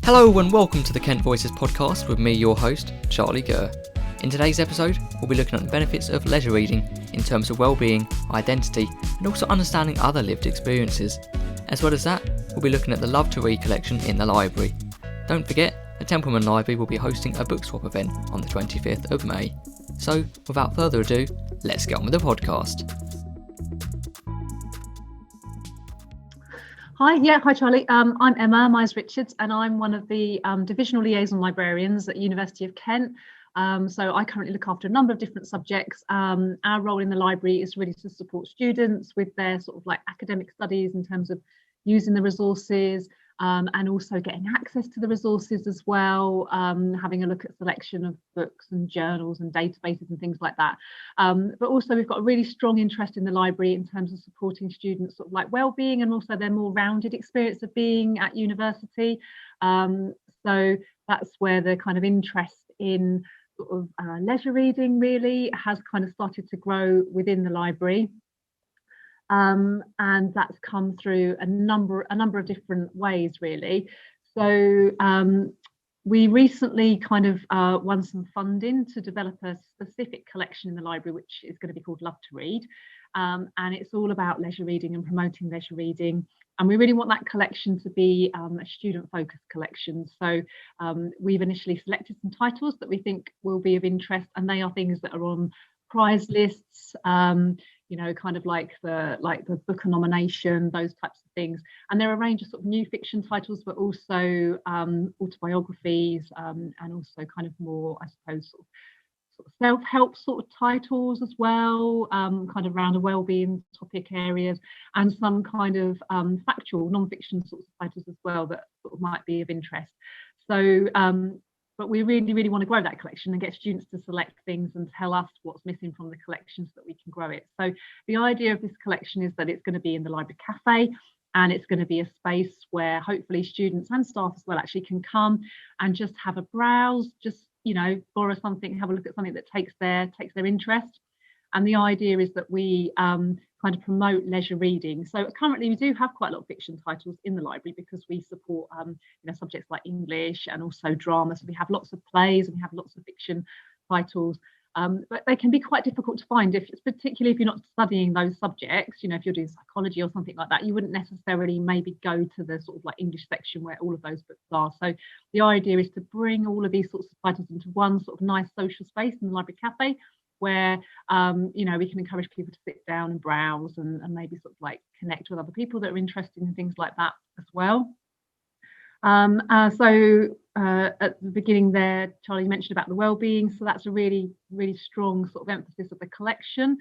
Hello and welcome to the Kent Voices podcast with me, your host, Charlie Gurr. In today's episode, we'll be looking at the benefits of leisure reading in terms of well-being, identity, and also understanding other lived experiences. As well as that, we'll be looking at the Love to Read collection in the library. Don't forget, the Templeman Library will be hosting a book swap event on the 25th of May. So, without further ado, let's get on with the podcast. Hi Charlie. I'm Emma Mires-Richards, and I'm one of the Divisional Liaison Librarians at University of Kent. So I currently look after a number of different subjects. Our role in the library is really to support students with their sort of like academic studies in terms of using the resources, and also getting access to the resources as well, having a look at selection of books and journals and databases and things like that. But also we've got a really strong interest in the library in terms of supporting students sort of like well-being and also their more rounded experience of being at university. So that's where the kind of interest in sort of leisure reading really has kind of started to grow within the library. And that's come through a number of different ways, really. So we recently kind of won some funding to develop a specific collection in the library, which is going to be called Love to Read. And it's all about leisure reading and promoting leisure reading. And we really want that collection to be a student-focused collection. So we've initially selected some titles that we think will be of interest, and they are things that are on prize lists, you know, kind of like the Booker nomination, those types of things. And there are a range of sort of new fiction titles, but also autobiographies, and also kind of more, I suppose, sort of self-help sort of titles as well, kind of around a well-being topic areas, and some kind of factual non-fiction sorts of titles as well that sort of might be of interest. So but we really want to grow that collection and get students to select things and tell us what's missing from the collection so that we can grow it. So the idea of this collection is that it's going to be in the library cafe, and it's going to be a space where hopefully students and staff as well actually can come and just have a browse, just, you know, borrow something, have a look at something that takes their interest. And the idea is that we kind of promote leisure reading. So currently we do have quite a lot of fiction titles in the library because we support you know, subjects like English and also drama. So we have lots of plays and we have lots of fiction titles. But they can be quite difficult to find, particularly if you're not studying those subjects. You know, if you're doing psychology or something like that, you wouldn't necessarily maybe go to the sort of like English section where all of those books are. So the idea is to bring all of these sorts of titles into one sort of nice social space in the library cafe, where you know, we can encourage people to sit down and browse and maybe sort of like connect with other people that are interested in things like that as well. So at the beginning there, Charlie mentioned about the well-being, so that's a really strong sort of emphasis of the collection.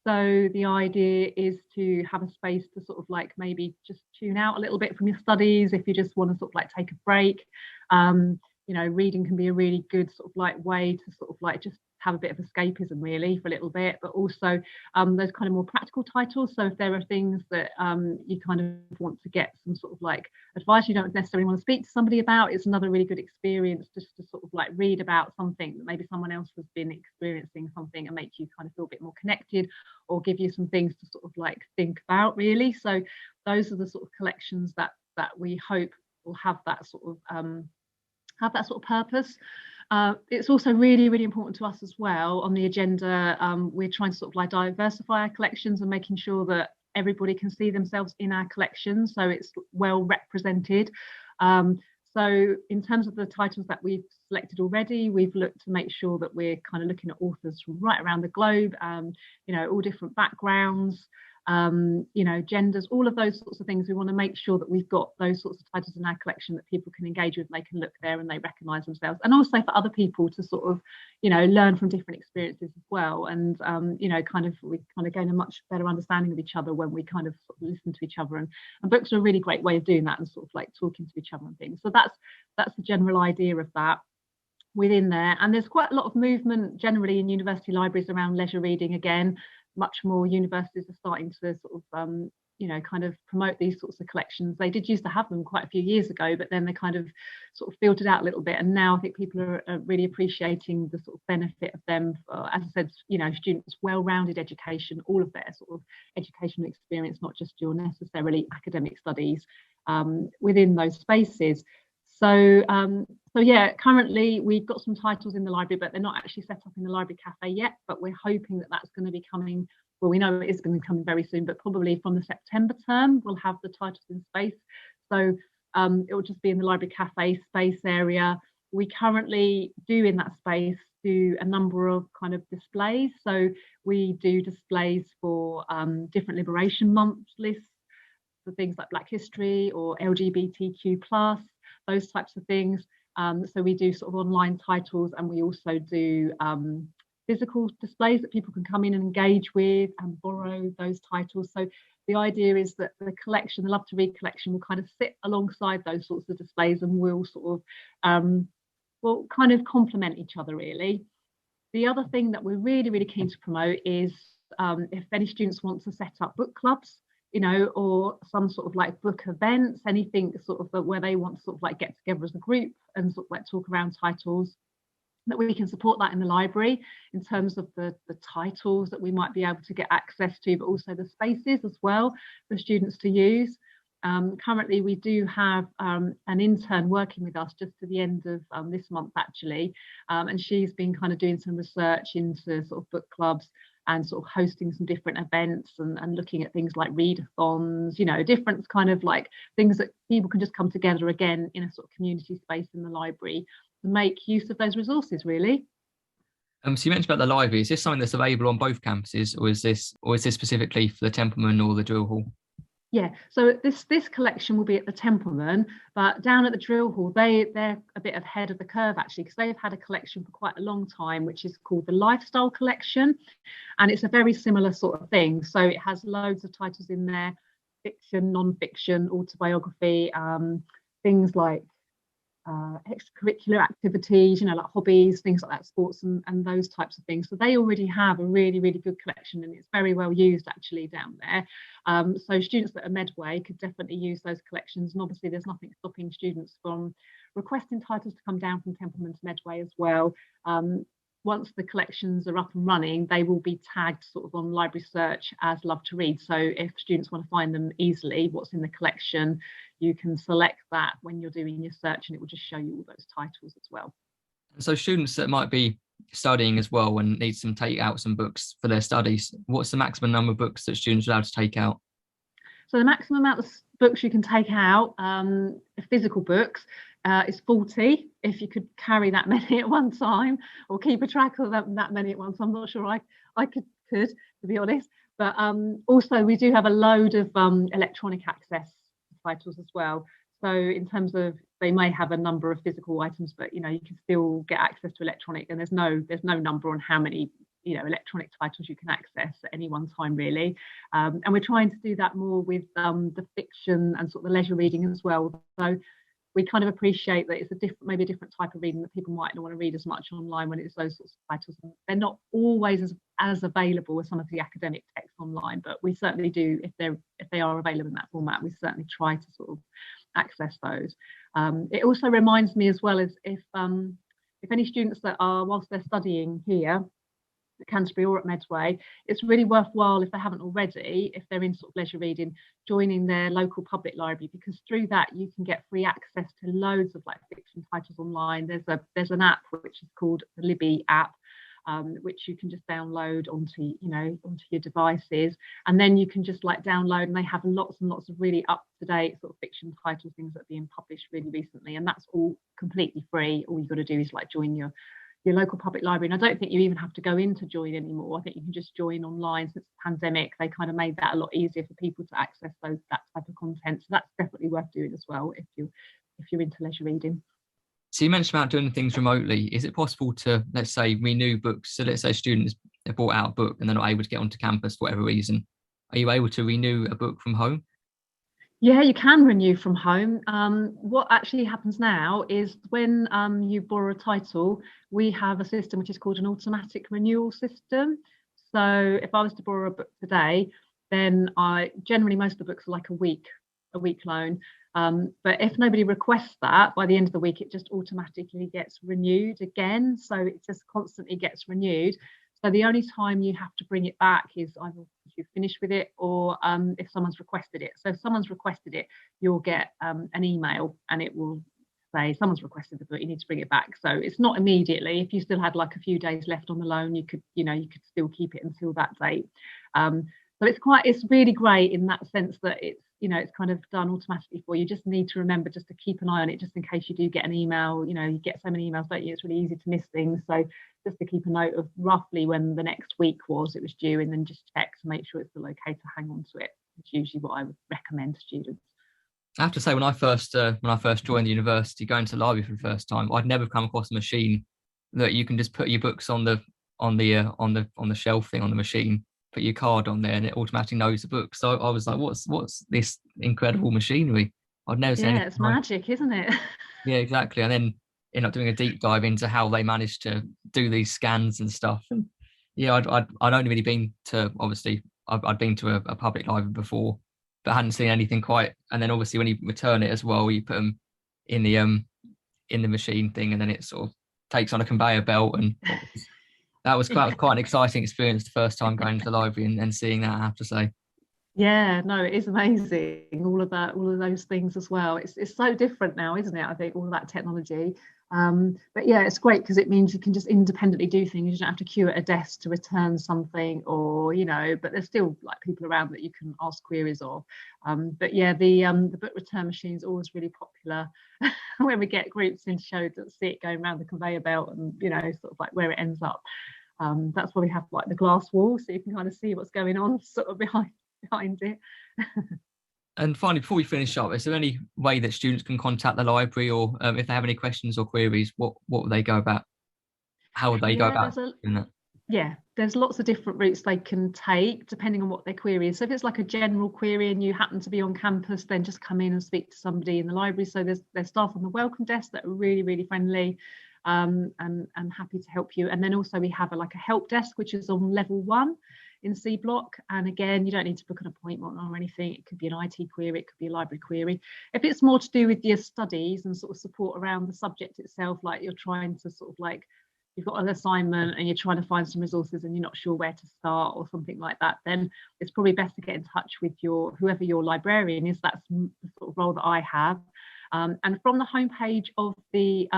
So the idea is to have a space to sort of like maybe just tune out a little bit from your studies if you just want to sort of like take a break. You know, reading can be a really good sort of like way to sort of like just have a bit of escapism really for a little bit, but also those kind of more practical titles. So if there are things that you kind of want to get some sort of like advice you don't necessarily want to speak to somebody about, it's another really good experience just to sort of like read about something that maybe someone else has been experiencing something and make you kind of feel a bit more connected, or give you some things to sort of like think about really. So those are the sort of collections that we hope will have that sort of purpose. It's also really important to us as well on the agenda. We're trying to sort of like diversify our collections and making sure that everybody can see themselves in our collection, so it's well represented. So in terms of the titles that we've selected already, we've looked to make sure that we're kind of looking at authors from right around the globe, you know, all different backgrounds, you know, genders, all of those sorts of things. We want to make sure that we've got those sorts of titles in our collection that people can engage with, and they can look there and they recognise themselves, and also for other people to sort of, you know, learn from different experiences as well. And you know, we kind of gain a much better understanding of each other when we kind of sort of listen to each other, and books are a really great way of doing that and sort of like talking to each other and things. So that's the general idea of that within there. And there's quite a lot of movement generally in university libraries around leisure reading. Again, much more universities are starting to sort of you know, kind of promote these sorts of collections. They did used to have them quite a few years ago, but then they kind of sort of filtered out a little bit, and now I think people are really appreciating the sort of benefit of them for, as I said, you know, students' well-rounded education, all of their sort of educational experience, not just your necessarily academic studies within those spaces. So yeah, currently we've got some titles in the library, but they're not actually set up in the library cafe yet. But we're hoping that that's going to be coming. Well, we know it is going to be coming very soon, but probably from the September term, we'll have the titles in space. So it will just be in the library cafe space area. We currently do in that space do a number of kind of displays. So we do displays for different Liberation Month lists, for things like Black History or LGBTQ plus, those types of things. So we do sort of online titles, and we also do physical displays that people can come in and engage with and borrow those titles. So the idea is that the collection, the Love to Read collection, will kind of sit alongside those sorts of displays and will sort of will kind of complement each other, really. The other thing that we're really, really keen to promote is if any students want to set up book clubs, or some sort of like book events, anything sort of where they want to sort of like get together as a group and sort of like talk around titles, that we can support that in the library in terms of the titles that we might be able to get access to, but also the spaces as well for students to use. Currently, we do have an intern working with us just to the end of this month, actually, and she's been kind of doing some research into sort of book clubs and sort of hosting some different events and looking at things like readathons, different kind of like things that people can just come together again in a sort of community space in the library to make use of those resources, really. So you mentioned about the library. Is this something that's available on both campuses, or is this specifically for the Templeman or the Drill Hall? Yeah, so this collection will be at the Templeman, but down at the Drill Hall, they're a bit ahead of the curve, actually, because they've had a collection for quite a long time, which is called the Lifestyle Collection, and it's a very similar sort of thing. So it has loads of titles in there: fiction, non-fiction, autobiography, things like extracurricular activities, like hobbies, things like that, sports and those types of things. So they already have a really, really good collection, and it's very well used actually down there. So students that are Medway could definitely use those collections, and obviously there's nothing stopping students from requesting titles to come down from Templeman to Medway as well. Once the collections are up and running, they will be tagged sort of on library search as Love to Read. So if students want to find them easily, what's in the collection, you can select that when you're doing your search, and it will just show you all those titles as well. So students that might be studying as well and need to take out some books for their studies, what's the maximum number of books that students are allowed to take out? So the maximum amount of books you can take out, physical books, is 40. If you could carry that many at one time or keep a track of that many at once, I'm not sure I could, to be honest. But also we do have a load of electronic access titles as well. So in terms of, they may have a number of physical items, but you can still get access to electronic, and there's no number on how many electronic titles you can access at any one time, really. And we're trying to do that more with the fiction and sort of the leisure reading as well. So we kind of appreciate that it's maybe a different type of reading, that people might not want to read as much online when it's those sorts of titles. They're not always as available as some of the academic texts online, but we certainly do, if they are available in that format, we certainly try to sort of access those. It also reminds me as well, as if any students that are, whilst they're studying here at Canterbury or at Medway, it's really worthwhile, if they haven't already, if they're in sort of leisure reading, joining their local public library, because through that you can get free access to loads of like fiction titles online. There's an app which is called the Libby app, which you can just download onto your devices, and then you can just like download, and they have lots and lots of really up-to-date sort of fiction titles, things that are being published really recently, and that's all completely free. All you've got to do is like join your local public library, and I don't think you even have to go in to join anymore. I think you can just join online. Since the pandemic, they kind of made that a lot easier for people to access that type of content, so that's definitely worth doing as well if you're into leisure reading. So you mentioned about doing things remotely. Is it possible to, let's say, renew books? So let's say students have bought out a book and they're not able to get onto campus for whatever reason. Are you able to renew a book from home? Yeah, you can renew from home. What actually happens now is when you borrow a title, we have a system which is called an automatic renewal system. So if I was to borrow a book today, then generally most of the books are like a week loan. But if nobody requests that, by the end of the week, it just automatically gets renewed again. So it just constantly gets renewed. So the only time you have to bring it back is either if you've finished with it, or if someone's requested it. So if someone's requested it, you'll get an email, and it will say someone's requested the book, you need to bring it back. So it's not immediately. If you still had like a few days left on the loan, you could still keep it until that date. So it's really great in that sense that it's kind of done automatically for you. You just need to remember just to keep an eye on it, just in case you do get an email. You get so many emails, don't you? It's really easy to miss things. So just to keep a note of roughly when the next week it was due, and then just check to make sure it's still okay to hang on to it. It's usually what I would recommend to students. I have to say, when I first joined the university, going to the library for the first time, I'd never come across a machine that you can just put your books on the shelf thing on the machine, put your card on there, and it automatically knows the book. So I was like, what's this incredible machinery? I'd never seen anything. Yeah, it's magic, isn't it? Yeah, exactly. And then end up doing a deep dive into how they managed to do these scans and stuff. And yeah, I'd only really been to, obviously, I'd been to a public library before, but I hadn't seen anything quite. And then obviously when you return it as well, you put them in the machine thing, and then it sort of takes on a conveyor belt. And that was quite an exciting experience the first time going to the library and seeing that, I have to say. Yeah, no, it is amazing. All of those things as well. It's so different now, isn't it? I think all of that technology. But yeah, it's great because it means you can just independently do things. You don't have to queue at a desk to return something, or but there's still like people around that you can ask queries of. But yeah, the book return machine is always really popular when we get groups in shows that see it going around the conveyor belt and sort of like where it ends up. That's why we have like the glass wall, so you can kind of see what's going on sort of behind it. And finally, before we finish up, is there any way that students can contact the library, or if they have any questions or queries, what would they go about? How would they go about doing that? Yeah, there's lots of different routes they can take depending on what their query is. So if it's like a general query and you happen to be on campus, then just come in and speak to somebody in the library. So there's staff on the welcome desk that are really, really friendly and happy to help you. And then also we have a help desk, which is on level 1 in C block. And again, you don't need to book an appointment or anything. It could be an IT query, it could be a library query. If it's more to do with your studies and sort of support around the subject itself, like you're trying to sort of like, you've got an assignment and you're trying to find some resources and you're not sure where to start or something like that, then it's probably best to get in touch with whoever your librarian is. That's the sort of role that I have. And from the homepage of the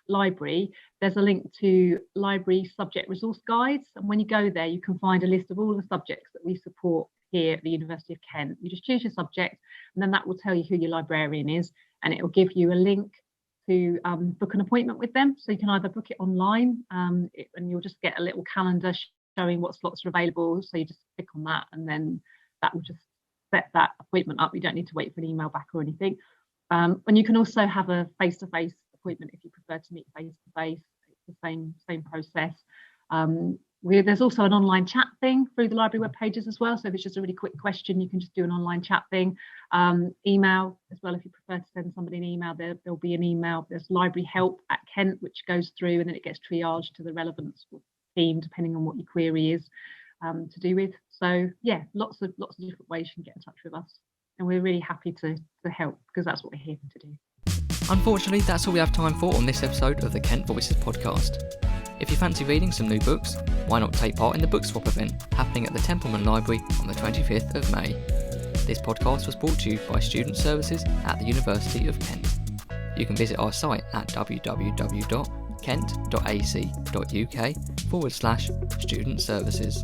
library, there's a link to library subject resource guides. And when you go there, you can find a list of all the subjects that we support here at the University of Kent. You just choose your subject, and then that will tell you who your librarian is, and it will give you a link to book an appointment with them. So you can either book it online, and you'll just get a little calendar showing what slots are available. So you just click on that, and then that will just set that appointment up. You don't need to wait for an email back or anything. And you can also have a face-to-face appointment if you prefer to meet face-to-face. It's the same process. There's also an online chat thing through the library web pages as well. So if it's just a really quick question, you can just do an online chat thing. Email as well, if you prefer to send somebody an email, there'll be an email. There's library help at Kent, which goes through and then it gets triaged to the relevant team depending on what your query is to do with. So yeah, lots of different ways you can get in touch with us. And we're really happy to help, because that's what we're here to do. Unfortunately, that's all we have time for on this episode of the Kent Voices podcast. If you fancy reading some new books, why not take part in the book swap event happening at the Templeman Library on the 25th of May. This podcast was brought to you by Student Services at the University of Kent. You can visit our site at www.kent.ac.uk/student services.